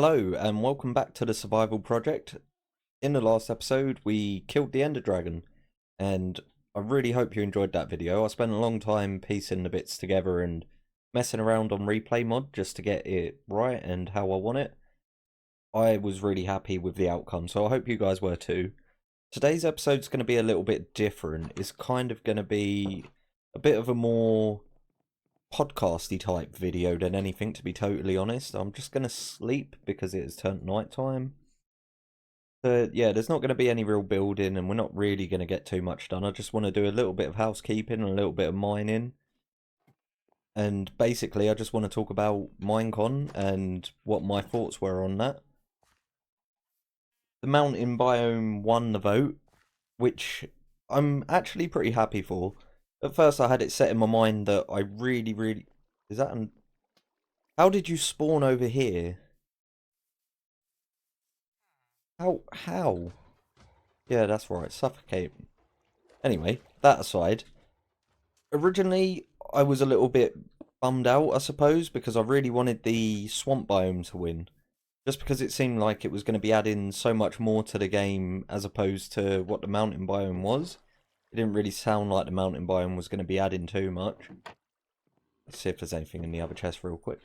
Hello and welcome back to the survival project. In the last episode we killed the ender dragon and I really hope you enjoyed that video. I spent a long time piecing the bits together and messing around on replay mod just to get it right and how I want it. I was really happy with the outcome, so I hope you guys were too. Today's episode is going to be a little bit different. It's kind of going to be a bit of a more podcasty type video than anything, to be totally honest. I'm just going to sleep because it has turned night time. But yeah, there's not going to be any real building and we're not really going to get too much done. I just want to do a little bit of housekeeping and a little bit of mining. And basically I just want to talk about Minecon and what my thoughts were on that. The mountain biome won the vote, which I'm actually pretty happy for. At first I had it set in my mind that I really... Is that an... How did you spawn over here? How? Yeah, that's right, suffocate. Anyway, that aside, originally I was a little bit bummed out, I suppose, because I really wanted the swamp biome to win. Just because it seemed like it was going to be adding so much more to the game as opposed to what the mountain biome was. It didn't really sound like the mountain biome was going to be adding too much. Let's see if there's anything in the other chest real quick.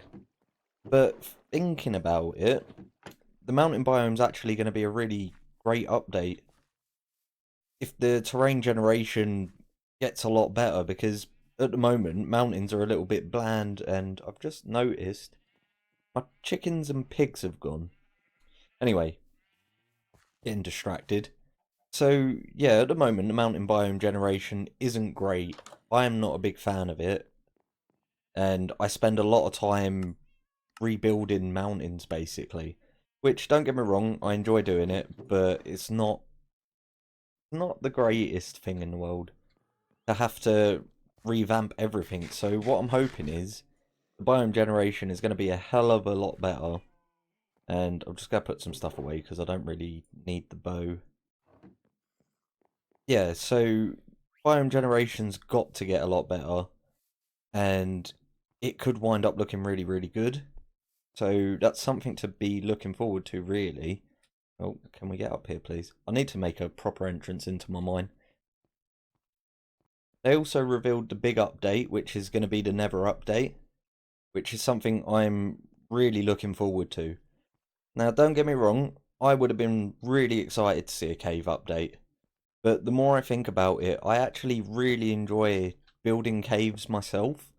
But thinking about it, the mountain biome's actually going to be a really great update if the terrain generation gets a lot better, because at the moment mountains are a little bit bland and I've just noticed my chickens and pigs have gone. Anyway, getting distracted. So yeah, at the moment the mountain biome generation isn't great. I am not a big fan of it, and I spend a lot of time rebuilding mountains basically, which, don't get me wrong, I enjoy doing it, but it's not the greatest thing in the world to have to revamp everything. So what I'm hoping is the biome generation is going to be a hell of a lot better. And I'm just going to put some stuff away because I don't really need the bow. Yeah, so biome generation's got to get a lot better, and it could wind up looking really good. So that's something to be looking forward to, really. Oh, can we get up here, please? I need to make a proper entrance into my mine. They also revealed the big update, which is going to be the Nether update, which is something I'm really looking forward to. Now, don't get me wrong, I would have been really excited to see a cave update, but the more I think about it, I actually really enjoy building caves myself.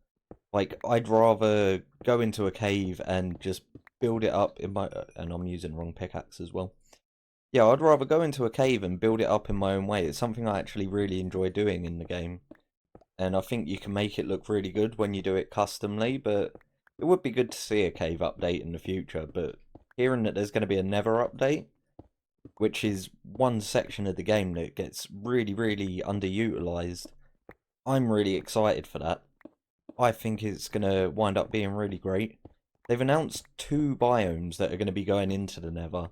Like, I'd rather go into a cave and just build it up in my... and I'm using the wrong pickaxe as well. Yeah, I'd rather go into a cave and build it up in my own way. It's something I actually really enjoy doing in the game. And I think you can make it look really good when you do it customly, but it would be good to see a cave update in the future. But hearing that there's going to be a Nether update, which is one section of the game that gets really underutilized, I'm really excited for that. I think it's going to wind up being really great. They've announced 2 biomes that are going to be going into the Nether,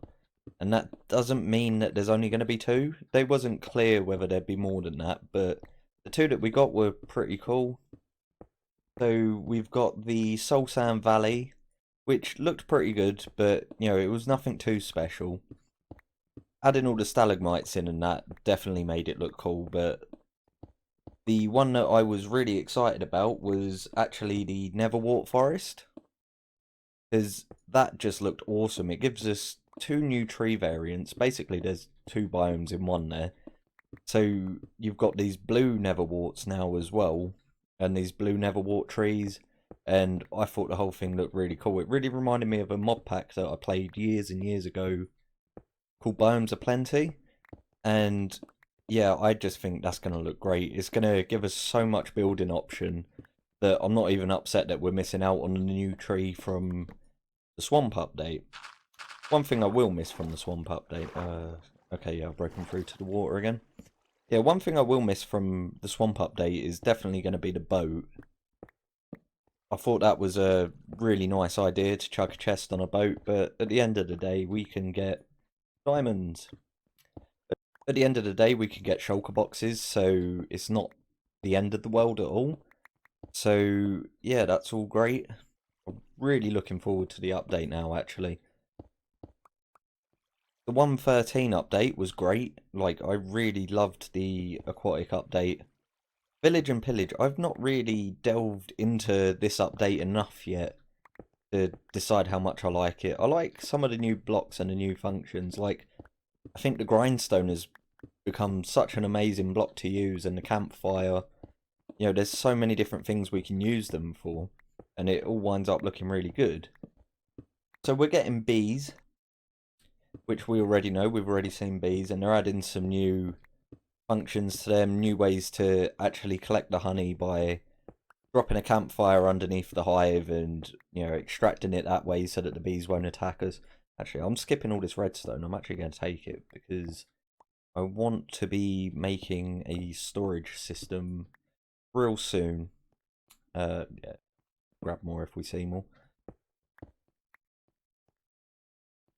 and that doesn't mean that there's only going to be 2. They wasn't clear whether there'd be more than that, but the 2 that we got were pretty cool. So we've got the Soul Sand Valley, which looked pretty good, but you know, it was nothing too special. Adding all the stalagmites in and that definitely made it look cool, but the one that I was really excited about was actually the Neverwart Forest, because that just looked awesome. It gives us 2 new tree variants. Basically, there's 2 biomes in one there. So you've got these blue Neverwarts now as well, and these blue Neverwart trees, and I thought the whole thing looked really cool. It really reminded me of a mod pack that I played years and years ago called Biomes of Plenty, and yeah, I just think that's going to look great. It's going to give us so much building option that I'm not even upset that we're missing out on a new tree from the Swamp update. One thing I will miss from the Swamp update... okay, yeah, I've broken through to the water again. Yeah, one thing I will miss from the Swamp update is definitely going to be the boat. I thought that was a really nice idea to chuck a chest on a boat, but at the end of the day, we can get diamonds. At the end of the day, we can get shulker boxes, so it's not the end of the world at all. So, yeah, that's all great. I'm really looking forward to the update now, actually. The 1.13 update was great. Like, I really loved the aquatic update. Village and Pillage, I've not really delved into this update enough yet to decide how much I like it. I like some of the new blocks and the new functions. Like, I think the grindstone has become such an amazing block to use, and the campfire. You know, there's so many different things we can use them for, and it all winds up looking really good. So we're getting bees, which we already know. We've already seen bees, and they're adding some new functions to them, new ways to actually collect the honey by dropping a campfire underneath the hive and, you know, extracting it that way so that the bees won't attack us. Actually, I'm skipping all this redstone. I'm actually going to take it because I want to be making a storage system real soon. Yeah, grab more if we see more.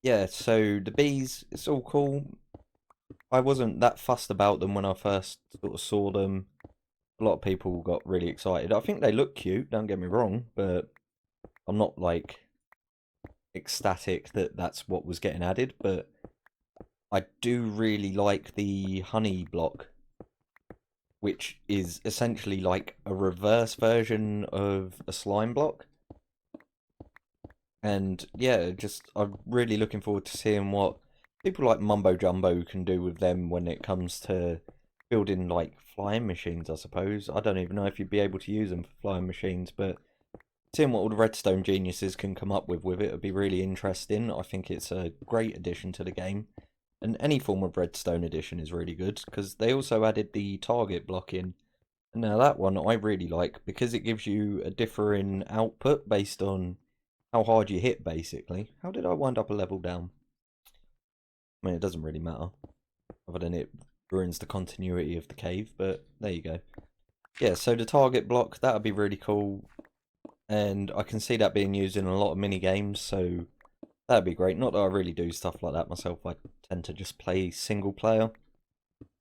Yeah, so the bees, it's all cool. I wasn't that fussed about them when I first sort of saw them. A lot of people got really excited. I think they look cute, don't get me wrong, but I'm not like ecstatic that that's what was getting added. But I do really like the honey block, which is essentially like a reverse version of a slime block. And yeah, just I'm really looking forward to seeing what people like Mumbo Jumbo can do with them when it comes to building like flying machines, I suppose. I don't even know if you'd be able to use them for flying machines, but seeing what all the redstone geniuses can come up with it would be really interesting. I think it's a great addition to the game. And any form of redstone addition is really good, because they also added the target block in. Now that one I really like, because it gives you a differing output based on how hard you hit, basically. How did I wind up a level down? I mean, it doesn't really matter, other than it ruins the continuity of the cave, but there you go. Yeah, so the target block, that would be really cool, and I can see that being used in a lot of mini games, so that'd be great. Not that I really do stuff like that myself, I tend to just play single player,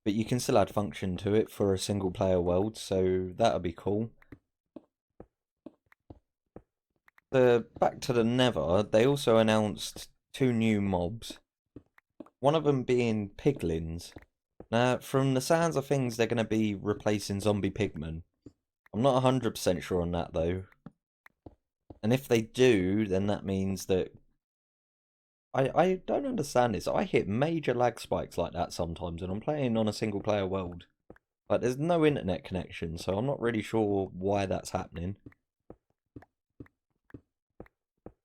but you can still add function to it for a single player world, so that would be cool. Back to the Nether, they also announced 2 new mobs. One of them being piglins. Now, from the sounds of things, they're going to be replacing zombie pigmen. I'm not 100% sure on that, though. And if they do, then that means that... I don't understand this. I hit major lag spikes like that sometimes, and I'm playing on a single-player world. Like, there's no internet connection, so I'm not really sure why that's happening.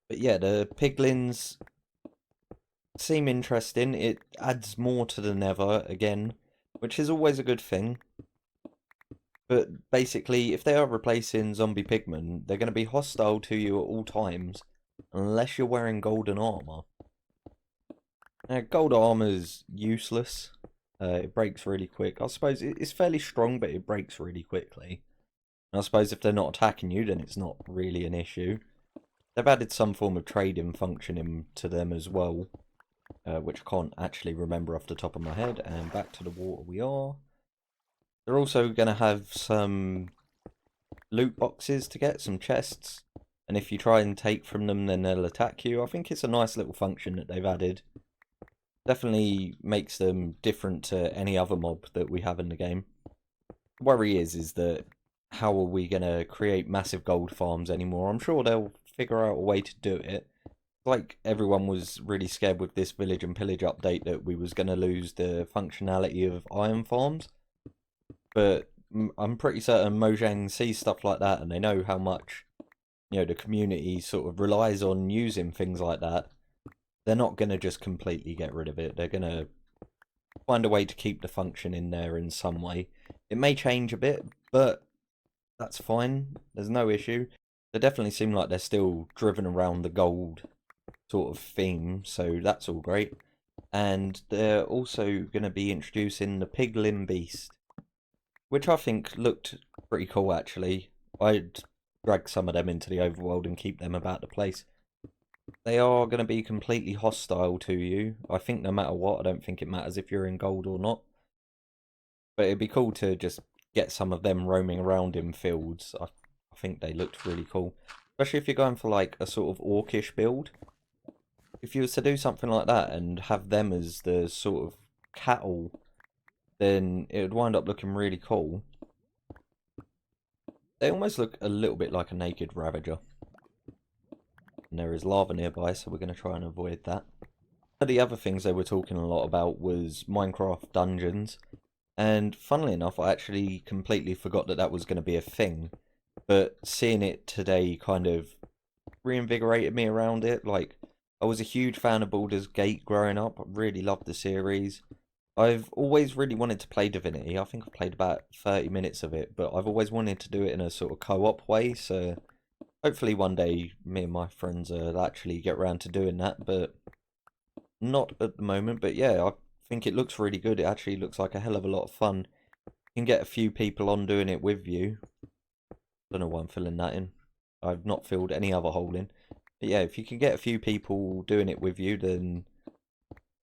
But yeah, the piglins seem interesting. It adds more to the Nether again, which is always a good thing. But basically, if they are replacing zombie pigmen, they're going to be hostile to you at all times, unless you're wearing golden armor. Now, gold armor's useless. It breaks really quick. I suppose it's fairly strong, but it breaks really quickly. And I suppose if they're not attacking you, then it's not really an issue. They've added some form of trading function into them as well, which I can't actually remember off the top of my head. And back to the water we are. They're also going to have some loot boxes to get, some chests. And if you try and take from them, then they'll attack you. I think it's a nice little function that they've added. Definitely makes them different to any other mob that we have in the game. The worry is that how are we going to create massive gold farms anymore? I'm sure they'll figure out a way to do it. Like everyone was really scared with this Village and Pillage update that we was going to lose the functionality of iron farms. But I'm pretty certain Mojang sees stuff like that, and they know how much, you know, the community sort of relies on using things like that. They're not going to just completely get rid of it. They're going to find a way to keep the function in there in some way. It may change a bit, but that's fine. There's no issue. They definitely seem like they're still driven around the gold sort of theme, so that's all great. And they're also going to be introducing the Piglin Beast, which I think looked pretty cool, actually. I'd drag some of them into the overworld and keep them about the place. They are going to be completely hostile to you. I think no matter what, I don't think it matters if you're in gold or not. But it'd be cool to just get some of them roaming around in fields. I think they looked really cool. Especially if you're going for like a sort of orcish build. if you was to do something like that and have them as the sort of cattle, then it would wind up looking really cool. They almost look a little bit like a naked Ravager. And there is lava nearby, so we're going to try and avoid that. One of the other things they were talking a lot about was Minecraft dungeons. And funnily enough, I actually completely forgot that that was going to be a thing. But seeing it today kind of reinvigorated me around it. Like, I was a huge fan of Baldur's Gate growing up. I really loved the series. I've always really wanted to play Divinity. I think I've played about 30 minutes of it, but I've always wanted to do it in a sort of co-op way, so hopefully one day me and my friends will actually get around to doing that, but not at the moment. But yeah, I think it looks really good. It actually looks like a hell of a lot of fun. You can get a few people on doing it with you. Don't know why I'm filling that in. I've not filled any other hole in. But yeah, if you can get a few people doing it with you, then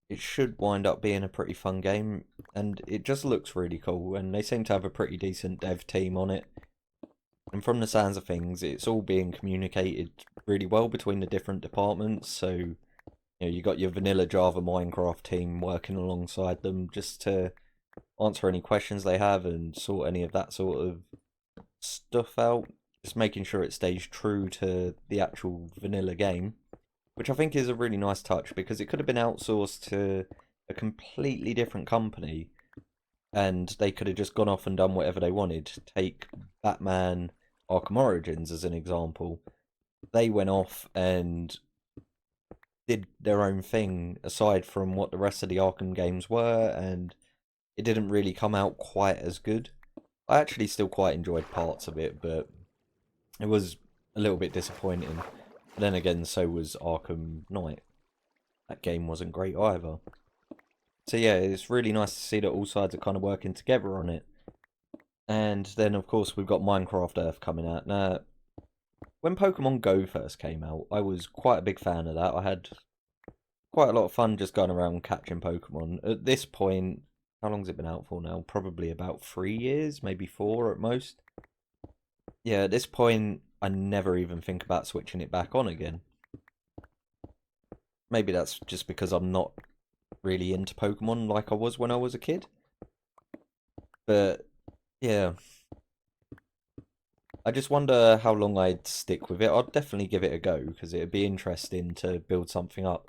it should wind up being a pretty fun game. And it just looks really cool. And they seem to have a pretty decent dev team on it. And from the sounds of things, it's all being communicated really well between the different departments. So, you know, you got your vanilla Java Minecraft team working alongside them just to answer any questions they have and sort any of that sort of stuff out. Just making sure it stays true to the actual vanilla game, which I think is a really nice touch because it could have been outsourced to a completely different company and they could have just gone off and done whatever they wanted. Take Batman Arkham Origins as an example. They went off and did their own thing aside from what the rest of the Arkham games were, and it didn't really come out quite as good. I actually still quite enjoyed parts of it, but it was a little bit disappointing. But then again, so was Arkham Knight. That game wasn't great either. So yeah, it's really nice to see that all sides are kind of working together on it. And then, of course, we've got Minecraft Earth coming out. Now, when Pokemon Go first came out, I was quite a big fan of that. I had quite a lot of fun just going around catching Pokemon. At this point, how long's it been out for now? Probably about 3 years, maybe 4 at most. Yeah, at this point, I never even think about switching it back on again. Maybe that's just because I'm not really into Pokemon like I was when I was a kid. But yeah, I just wonder how long I'd stick with it. I'd definitely give it a go because it'd be interesting to build something up.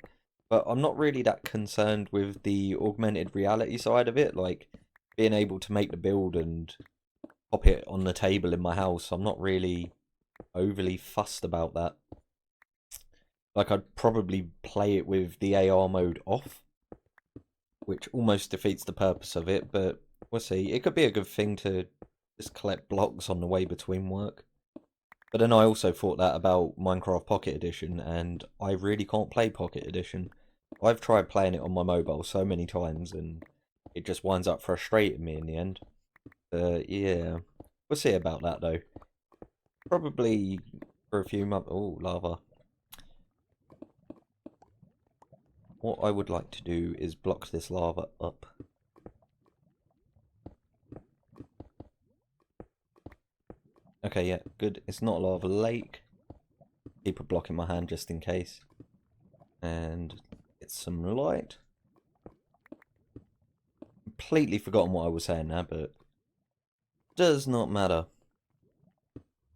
But I'm not really that concerned with the augmented reality side of it, like being able to make the build and pop it on the table in my house. I'm not really overly fussed about that. Like, I'd probably play it with the AR mode off, which almost defeats the purpose of it, but we'll see. It could be a good thing to just collect blocks on the way between work. But then I also thought that about Minecraft Pocket Edition, and I really can't play Pocket Edition. I've tried playing it on my mobile so many times, and it just winds up frustrating me in the end. Yeah, we'll see about that though. Probably for a few months. Oh, lava. What I would like to do is block this lava up. Okay, yeah, good. It's not a lava lake. Keep a block in my hand just in case. And get some light. Completely forgotten what I was saying now, but does not matter.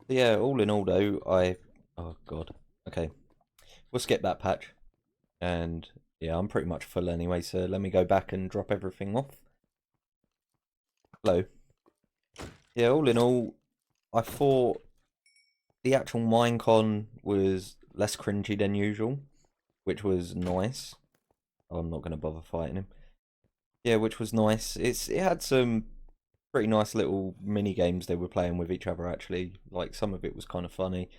But yeah, all in all though, oh god. Okay. We'll skip that patch. And yeah, I'm pretty much full anyway, so let me go back and drop everything off. Hello. Yeah, all in all, I thought the actual Minecon was less cringy than usual, which was nice. Oh, I'm not going to bother fighting him. Yeah, which was nice. It had some pretty nice little mini games they were playing with each other actually. Like, some of it was kind of funny.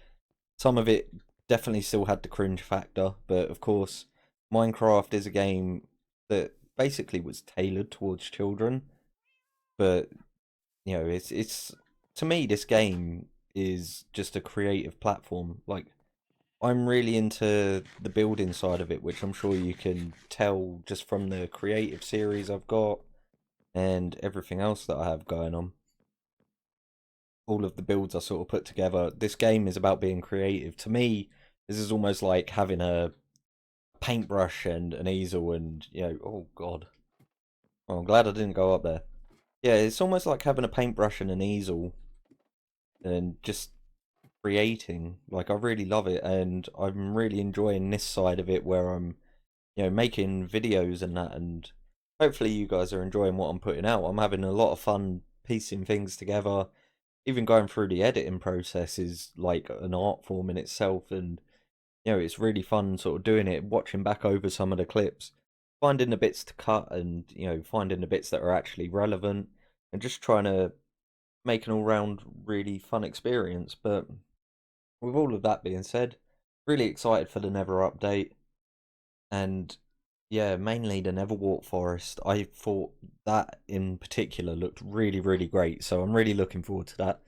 Some of it definitely still had the cringe factor, but of course, Minecraft is a game that basically was tailored towards children. But you know, it's to me this game is just a creative platform. Like, I'm really into the building side of it, which I'm sure you can tell just from the creative series I've got and everything else that I have going on. All of the builds I sort of put together. This game is about being creative. To me, this is almost like having a paintbrush and an easel and, oh God. Oh, I'm glad I didn't go up there. Yeah, it's almost like having a paintbrush and an easel and just creating. Like, I really love it, and I'm really enjoying this side of it where I'm, making videos and that, and hopefully you guys are enjoying what I'm putting out. I'm having a lot of fun piecing things together. Even going through the editing process is like an art form in itself, and it's really fun sort of doing it, watching back over some of the clips, finding the bits to cut, and finding the bits that are actually relevant, and just trying to make an all-round really fun experience. But with all of that being said, really excited for the Nether update, and yeah, mainly the Neverwalk Forest. I thought that in particular looked really, really great, so I'm really looking forward to that.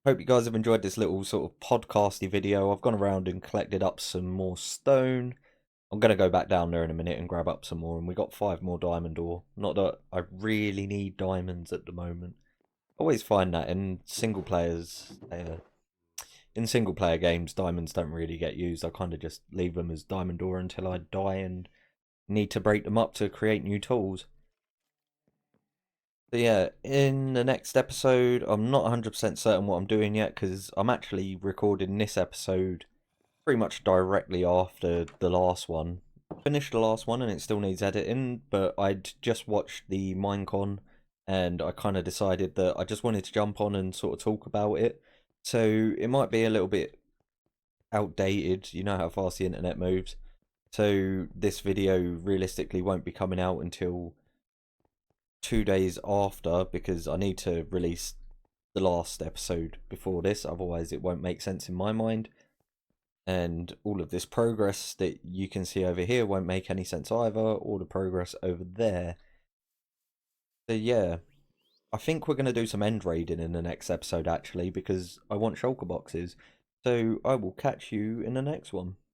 Hope you guys have enjoyed this little sort of podcasty video. I've gone around and collected up some more stone. I'm going to go back down there in a minute and grab up some more, and we got 5 more diamond ore. Not that I really need diamonds at the moment. I always find that in single player games, diamonds don't really get used. I kind of just leave them as diamond ore until I die and need to break them up to create new tools. So yeah, in the next episode, I'm not 100% certain what I'm doing yet because I'm actually recording this episode pretty much directly after the last one. Finished the last one and it still needs editing, but I'd just watched the Minecon and I kind of decided that I just wanted to jump on and sort of talk about it. So it might be a little bit outdated, you know how fast the internet moves. So this video realistically won't be coming out until 2 days after because I need to release the last episode before this, otherwise it won't make sense in my mind. And all of this progress that you can see over here won't make any sense either, or the progress over there. So yeah, I think we're going to do some end raiding in the next episode actually, because I want shulker boxes. So I will catch you in the next one.